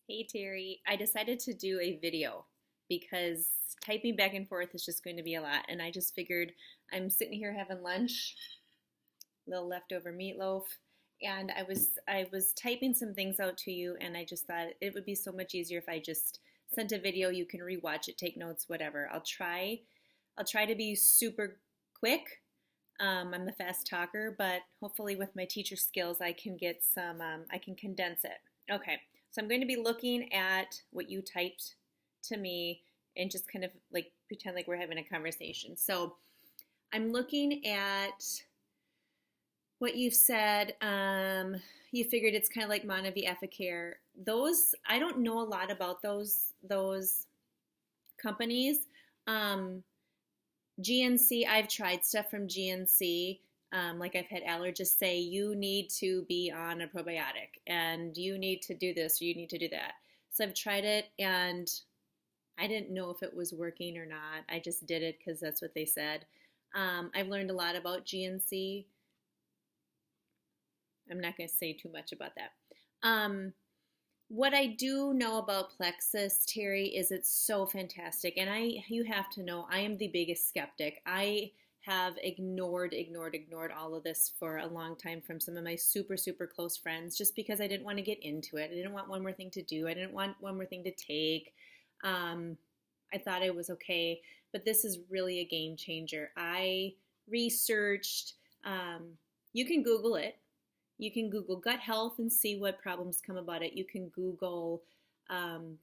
Hey Terry, I decided to do a video because typing back and forth is just going to be a lot. And I just figured I'm sitting here having lunch, a little leftover meatloaf, and I was typing some things out to you, and I just thought it would be so much easier if I just sent a video. You can rewatch it, take notes, whatever. I'll try to be super quick. I'm a fast talker, but hopefully with my teacher skills, I can get some. I can condense it. Okay, so I'm going to be looking at what you typed to me and just kind of like pretend like we're having a conversation. So I'm looking at what you've said. You figured it's kind of like Monavie Ethicare. Those I don't know a lot about those companies. Um, GNC, I've tried stuff from GNC. Like I've had allergists say, you need to be on a probiotic and you need to do this or you need to do that. So I've tried it and I didn't know if it was working or not. I just did it because that's what they said. I've learned a lot about GNC. I'm not going to say too much about that. Um, what I do know about Plexus, Terry, is it's so fantastic. And you have to know, I am the biggest skeptic. I have ignored all of this for a long time from some of my super, super close friends just because I didn't want to get into it. I didn't want one more thing to do. I didn't want one more thing to take. Um, I thought it was okay, but this is really a game changer. I researched, um, you can Google it. You can Google gut health and see what problems come about it. You can Google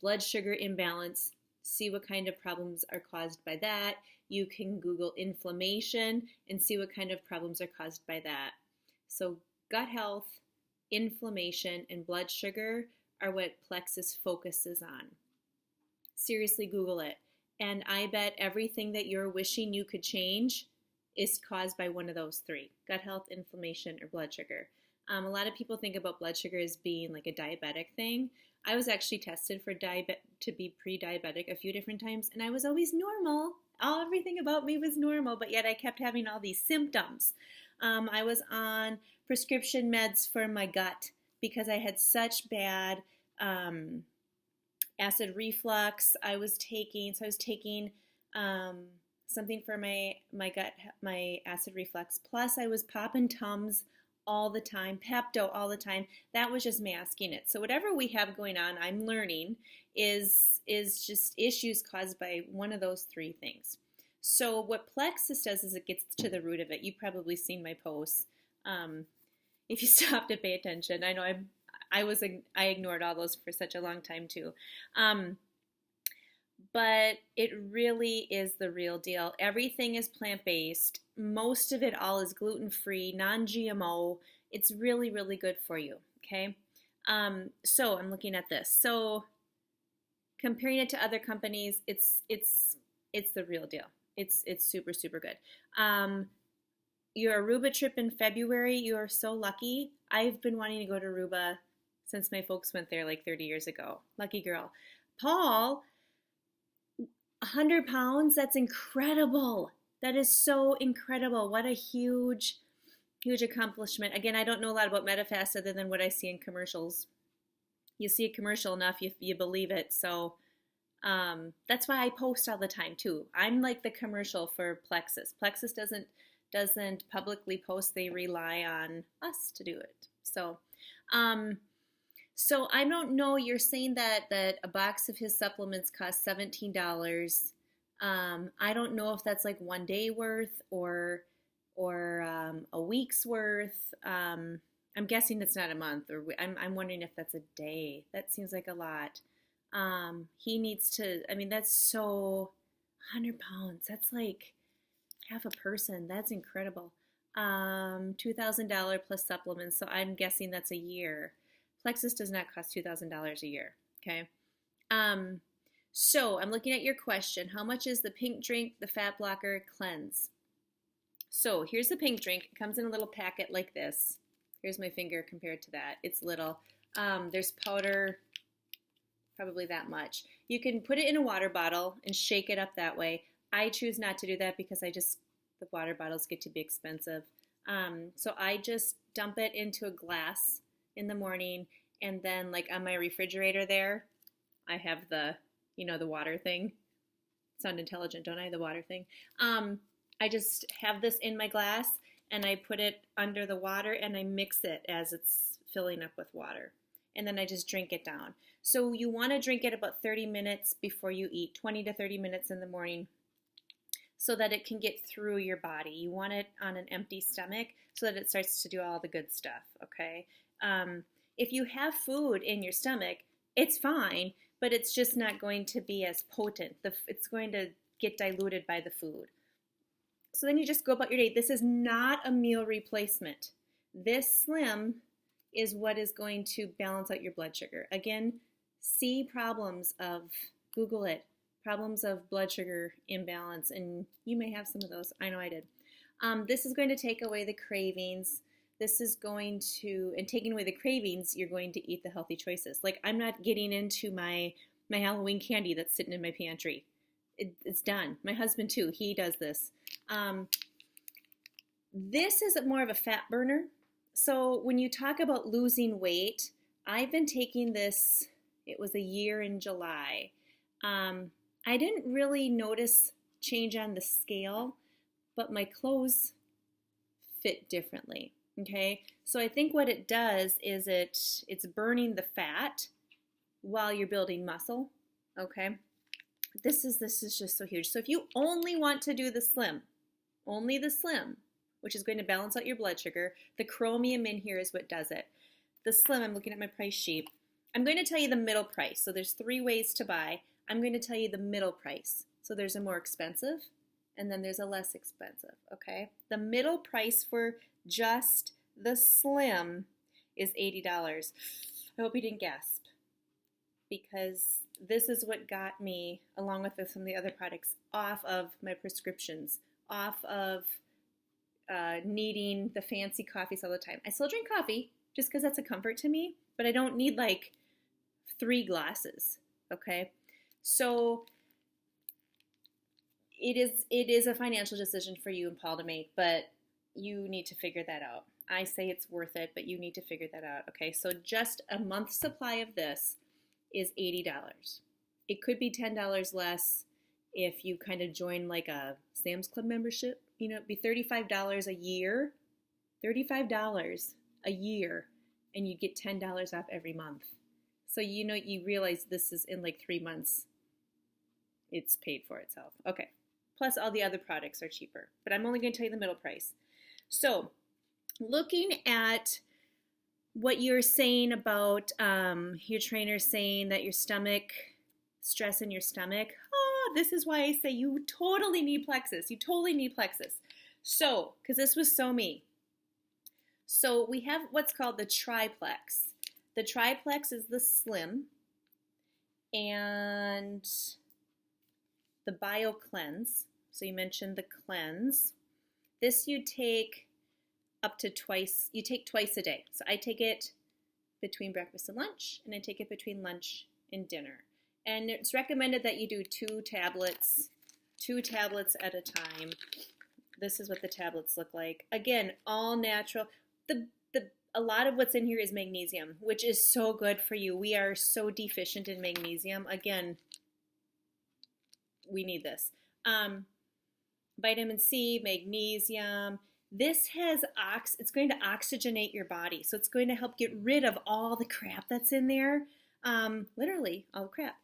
blood sugar imbalance, see what kind of problems are caused by that. You can Google inflammation and see what kind of problems are caused by that. So, gut health, inflammation, and blood sugar are what Plexus focuses on. Seriously, Google it. And I bet everything that you're wishing you could change is caused by one of those three: gut health, inflammation, or blood sugar. A lot of people think about blood sugar as being like a diabetic thing. I was actually tested for to be pre-diabetic a few different times, and I was always normal. Everything about me was normal, but yet I kept having all these symptoms. I was on prescription meds for my gut because I had such bad acid reflux. I was taking something for my gut, my acid reflux. Plus, I was popping Tums all the time, Pepto all the time. That was just masking it. So whatever we have going on, I'm learning is just issues caused by one of those three things. So what Plexus does is it gets to the root of it. You've probably seen my posts. If you stop to pay attention, I know I ignored all those for such a long time too. But it really is the real deal. Everything is plant-based. Most of it all is gluten-free, non-GMO. It's really, really good for you, okay? So I'm looking at this. So comparing it to other companies, it's the real deal. It's super, super good. Your Aruba trip in February, you are so lucky. I've been wanting to go to Aruba since my folks went there like 30 years ago. Lucky girl. Paul, 100 pounds, that's incredible. That is so incredible. What a huge, huge accomplishment. Again, I don't know a lot about Medifast other than what I see in commercials. You see a commercial enough, you believe it. So that's why I post all the time too. I'm like the commercial for Plexus. Plexus doesn't publicly post. They rely on us to do it. So I don't know. You're saying that a box of his supplements costs $17. I don't know if that's like one day worth or a week's worth. I'm guessing it's not a month, or I'm wondering if that's a day. That seems like a lot. He needs to. I mean, that's so 100 pounds. That's like half a person. That's incredible. $2,000 plus supplements. So I'm guessing that's a year. Plexus does not cost $2,000 a year, okay? So I'm looking at your question. How much is the pink drink, the fat blocker, cleanse? So here's the pink drink. It comes in a little packet like this. Here's my finger compared to that. It's little. There's powder, probably that much. You can put it in a water bottle and shake it up that way. I choose not to do that because the water bottles get to be expensive. So I just dump it into a glass in the morning, and then like on my refrigerator there, I have the, the water thing. Sound intelligent, don't I? The water thing. I just have this in my glass and I put it under the water and I mix it as it's filling up with water. And then I just drink it down. So you want to drink it about 30 minutes before you eat, 20 to 30 minutes in the morning, so that it can get through your body. You want it on an empty stomach so that it starts to do all the good stuff, okay? If you have food in your stomach, it's fine, but it's just not going to be as potent. It's going to get diluted by the food. So then you just go about your day. This is not a meal replacement. This Slim is what is going to balance out your blood sugar. Again, Google it, problems of blood sugar imbalance, and you may have some of those. I know I did. This is going to take away the cravings. This is going to, and taking away the cravings, you're going to eat the healthy choices. Like, I'm not getting into my Halloween candy that's sitting in my pantry. It's done. My husband too, he does this. This is more of a fat burner. So when you talk about losing weight, I've been taking this, it was a year in July. I didn't really notice change on the scale, but my clothes fit differently, okay? So I think what it does is it's burning the fat while you're building muscle, okay? This is just so huge. So if you only want to do the Slim, only the Slim, which is going to balance out your blood sugar, the chromium in here is what does it. The Slim, I'm looking at my price sheet. I'm going to tell you the middle price. So there's 3 ways to buy. I'm going to tell you the middle price. So there's a more expensive, and then there's a less expensive, okay? The middle price for just the Slim is $80. I hope you didn't gasp, because this is what got me, along with some of the other products, off of my prescriptions, off of needing the fancy coffees all the time. I still drink coffee just because that's a comfort to me, but I don't need like 3 glasses, okay? So it is a financial decision for you and Paul to make, but you need to figure that out. I say it's worth it, but you need to figure that out, okay? So just a month's supply of this is $80. It could be $10 less if you kind of join like a Sam's Club membership. It'd be $35 a year. $35 a year, and you get $10 off every month. So you realize this is in like 3 months, it's paid for itself. Okay. Plus all the other products are cheaper, but I'm only going to tell you the middle price. So looking at what you're saying about your trainer saying that your stomach, stress in your stomach, this is why I say you totally need Plexus. You totally need Plexus. So, because this was so me. So we have what's called the Triplex. The Triplex is the Slim and the Bio Cleanse. So you mentioned the Cleanse. This you take twice a day. So I take it between breakfast and lunch, and I take it between lunch and dinner. And it's recommended that you do 2 tablets at a time. This is what the tablets look like. Again, all natural. A lot of what's in here is magnesium, which is so good for you. We are so deficient in magnesium. Again, we need this. Vitamin C, magnesium. This has it's going to oxygenate your body. So it's going to help get rid of all the crap that's in there. Literally all the crap.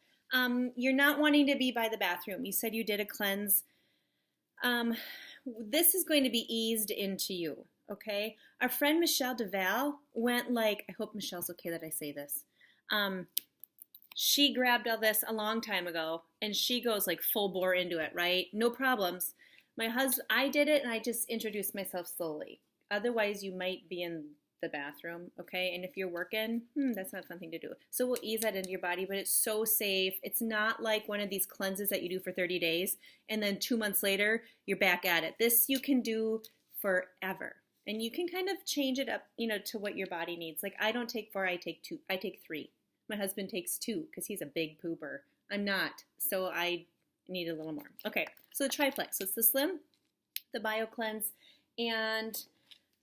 You're not wanting to be by the bathroom. You said you did a cleanse. This is going to be eased into you, okay? Our friend Michelle Duval went like, I hope Michelle's okay that I say this. She grabbed all this a long time ago, and she goes like full bore into it, right? No problems. I did it, and I just introduced myself slowly. Otherwise, you might be in the bathroom, okay? And if you're working, that's not a fun thing to do. So we'll ease that into your body, but it's so safe. It's not like one of these cleanses that you do for 30 days, and then 2 months later, you're back at it. This you can do forever. And you can kind of change it up, to what your body needs. Like, I don't take 4, I take 2. I take 3. My husband takes 2 because he's a big pooper. I'm not, so I need a little more. Okay, so the Triplex. So it's the Slim, the Bio Cleanse, and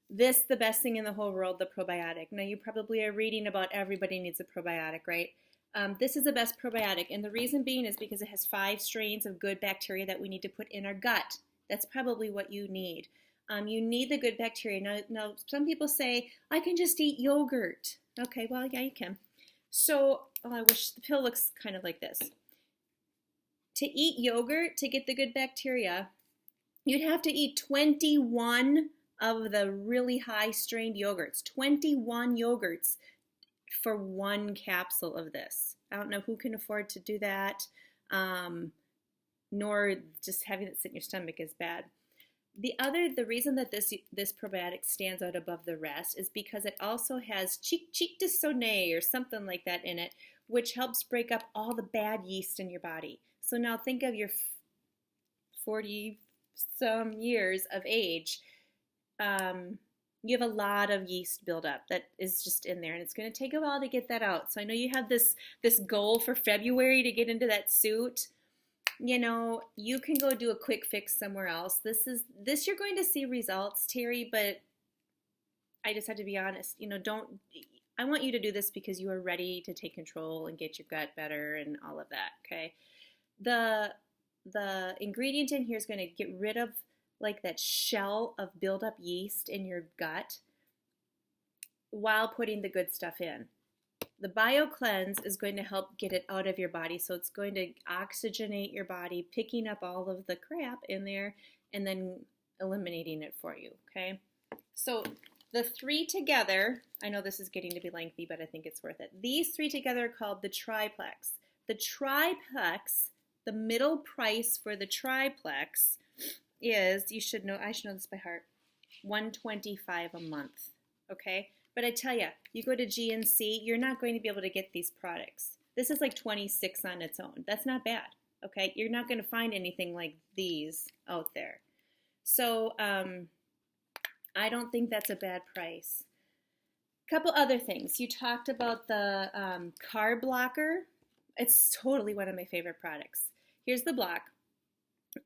this, the best thing in the whole world, the probiotic. Now, you probably are reading about everybody needs a probiotic, right? This is the best probiotic, and the reason being is because it has 5 strains of good bacteria that we need to put in our gut. That's probably what you need. You need the good bacteria. Now, some people say, I can just eat yogurt. Okay, well, yeah, you can. So, I wish the pill looks kind of like this. To eat yogurt, to get the good bacteria, you'd have to eat 21 of the really high strained yogurts. 21 yogurts for 1 capsule of this. I don't know who can afford to do that, nor just having it sit in your stomach is bad. The reason that this probiotic stands out above the rest is because it also has chic de sonnet or something like that in it, which helps break up all the bad yeast in your body. So now think of your 40 some years of age. You have a lot of yeast buildup that is just in there, and it's going to take a while to get that out. So I know you have this goal for February to get into that suit. You know, you can go do a quick fix somewhere else. This you're going to see results, Terry, but I just have to be honest. You know, I want you to do this because you are ready to take control and get your gut better and all of that, okay? The ingredient in here is going to get rid of like that shell of buildup yeast in your gut while putting the good stuff in. The BioCleanse is going to help get it out of your body, so it's going to oxygenate your body, picking up all of the crap in there and then eliminating it for you, okay? So the 3 together, I know this is getting to be lengthy, but I think it's worth it. These 3 together are called the Triplex. The Triplex, the middle price for the Triplex is, I should know this by heart, $125 a month, okay? But I tell you, you go to GNC, you're not going to be able to get these products. This is like $26 on its own. That's not bad, okay? You're not going to find anything like these out there. So I don't think that's a bad price. A couple other things. You talked about the carb blocker. It's totally one of my favorite products. Here's the block.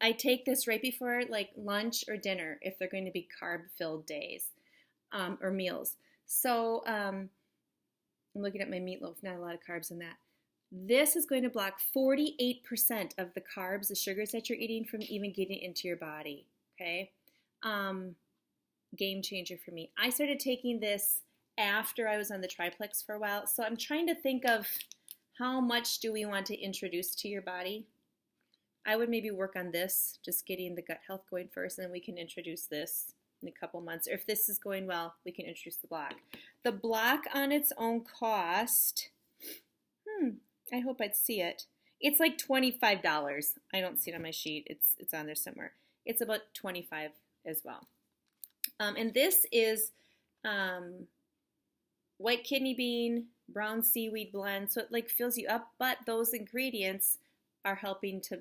I take this right before like lunch or dinner if they're going to be carb-filled days or meals. So I'm looking at my meatloaf, not a lot of carbs in that. This is going to block 48% of the carbs, the sugars that you're eating from even getting into your body, okay? Game changer for me. I started taking this after I was on the Triplex for a while, so I'm trying to think of how much do we want to introduce to your body. I would maybe work on this, just getting the gut health going first, and then we can introduce this in a couple months. Or if this is going well, we can introduce the block. The block on its own cost, I hope I'd see it. It's like $25. I don't see it on my sheet. It's on there somewhere. It's about $25 as well. And this is white kidney bean, brown seaweed blend, so it like fills you up, but those ingredients are helping to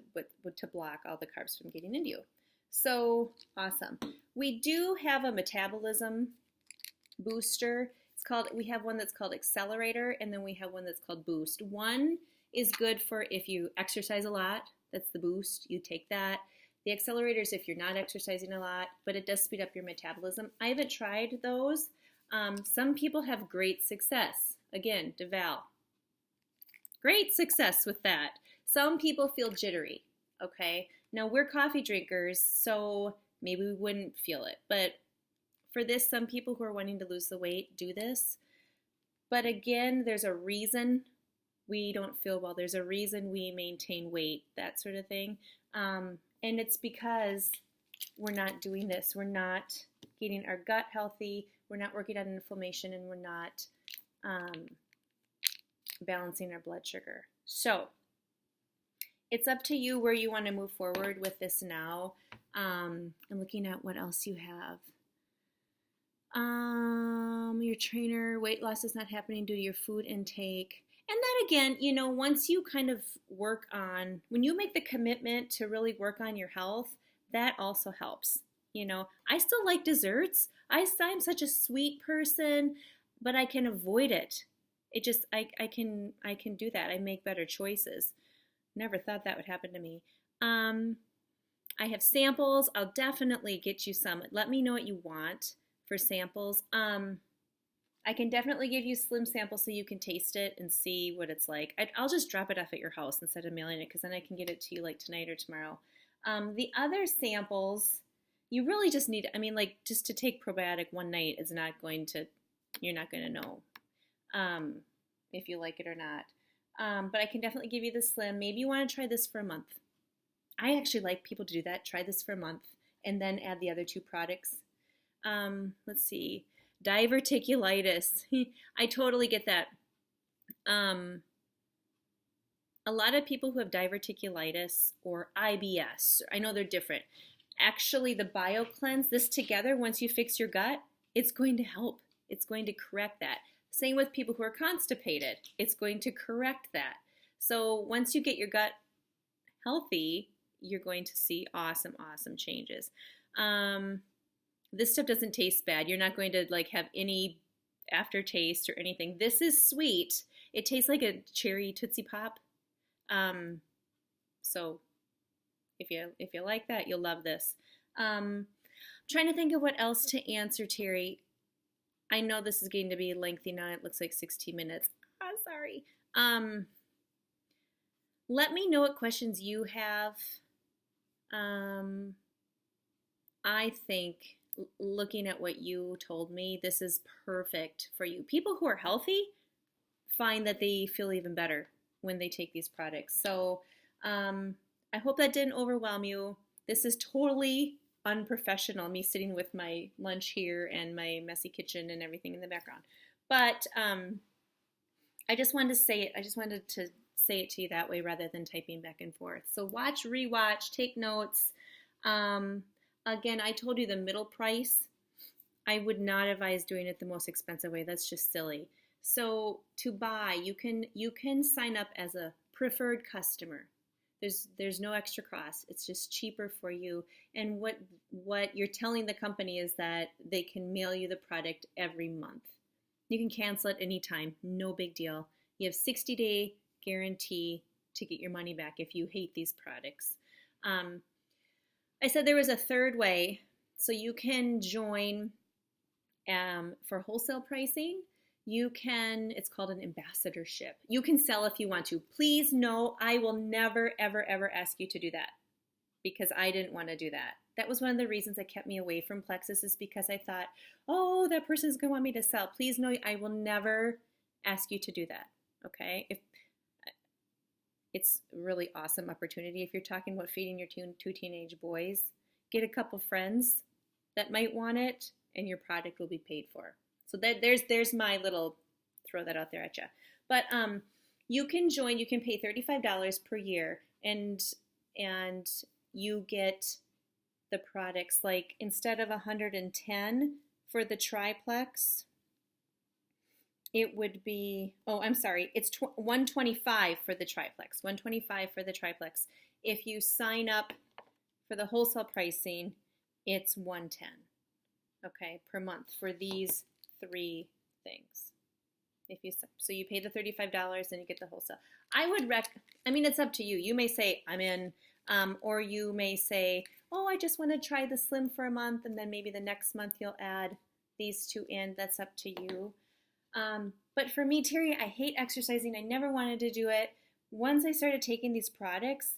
block all the carbs from getting into you. So awesome. We do have a metabolism booster. We have one that's called Accelerator, and then we have one that's called Boost. One is good for if you exercise a lot. That's the Boost. You take that. The Accelerator is if you're not exercising a lot, but it does speed up your metabolism. I haven't tried those. Some people have great success. Again, DeVal. Great success with that. Some people feel jittery, okay? Now, we're coffee drinkers, so maybe we wouldn't feel it. But for this, some people who are wanting to lose the weight do this. But again, there's a reason we don't feel well. There's a reason we maintain weight, that sort of thing. And it's because we're not doing this. We're not getting our gut healthy. We're not working on inflammation, and we're not balancing our blood sugar. So it's up to you where you want to move forward with this now. I'm looking at what else you have. Your trainer, weight loss is not happening due to your food intake. And then again, you know, once you kind of work on, when you make the commitment to really work on your health, that also helps. You know, I still like desserts. I'm such a sweet person, but I can avoid it. It just, I can do that. I make better choices. Never thought that would happen to me. I have samples. I'll definitely get you some. Let me know what you want for samples. I can definitely give you slim samples so you can taste it and see what it's like. I'll just drop it off at your house instead of mailing it because then I can get it to you like tonight or tomorrow. The other samples, you really just need, I mean, like just to take probiotic one night is not going to, you're not going to know if you like it or not. But I can definitely give you the slim. Maybe you want to try this for a month. I actually like people to do that. Try this for a month and then add the other two products. Let's see. Diverticulitis. I totally get that. A lot of people who have diverticulitis or IBS, I know they're different. Actually, the BioCleanse, this together, once you fix your gut, it's going to help. It's going to correct that. Same with people who are constipated. It's going to correct that. So once you get your gut healthy, you're going to see awesome, awesome changes. This stuff doesn't taste bad. You're not going to like have any aftertaste or anything. This is sweet. It tastes like a cherry Tootsie Pop. So if you like that, you'll love this. Trying to think of what else to answer, Terry. I know this is going to be lengthy now. It looks like 16 minutes. Oh, sorry. Let me know what questions you have. I think looking at what you told me, this is perfect for you. People who are healthy find that they feel even better when they take these products. So I hope that didn't overwhelm you. This is totally unprofessional, me sitting with my lunch here and my messy kitchen and everything in the background. But I just wanted to say it. I just wanted to say it to you that way rather than typing back and forth. So watch, rewatch, take notes. Again, I told you the middle price. I would not advise doing it the most expensive way. That's just silly. So to buy, you can sign up as a preferred customer. There's no extra cost. It's just cheaper for you. And what you're telling the company is that they can mail you the product every month. You can cancel at any time. No big deal. You have 60-day guarantee to get your money back if you hate these products. I said there was a third way. So you can join for wholesale pricing. You can, it's called an ambassadorship. You can sell if you want to. Please know I will never, ever, ever ask you to do that because I didn't want to do that. That was one of the reasons that kept me away from Plexus is because I thought, oh, that person's going to want me to sell. Please know I will never ask you to do that, okay? It's a really awesome opportunity if you're talking about feeding your two teenage boys. Get a couple friends that might want it and your product will be paid for. So there's my little, throw that out there at you. But you can join, you can pay $35 per year and you get the products like instead of $110 for the triplex, it would be, oh, I'm sorry, it's $125 for the triplex, $125 for the triplex. If you sign up for the wholesale pricing, it's $110, okay, per month for these 3 things. So you pay the $35 and you get the wholesale. I mean, it's up to you. You may say, I'm in, or you may say, oh, I just want to try the slim for a month and then maybe the next month you'll add these 2 in. That's up to you. But for me, Terry, I hate exercising. I never wanted to do it. Once I started taking these products,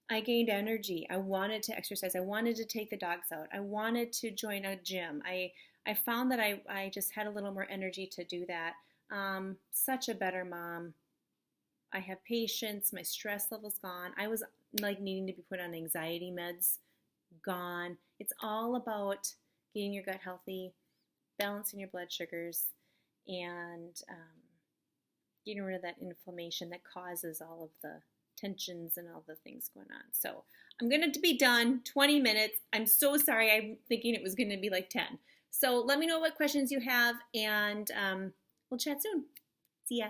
I gained energy. I wanted to exercise. I wanted to take the dogs out. I wanted to join a gym. I found that I just had a little more energy to do that. Such a better mom. I have patience. My stress level's gone. I was like needing to be put on anxiety meds. Gone. It's all about getting your gut healthy, balancing your blood sugars, and getting rid of that inflammation that causes all of the tensions and all the things going on. So I'm going to be done, 20 minutes. I'm so sorry. I'm thinking it was going to be like 10. So let me know what questions you have, and we'll chat soon. See ya.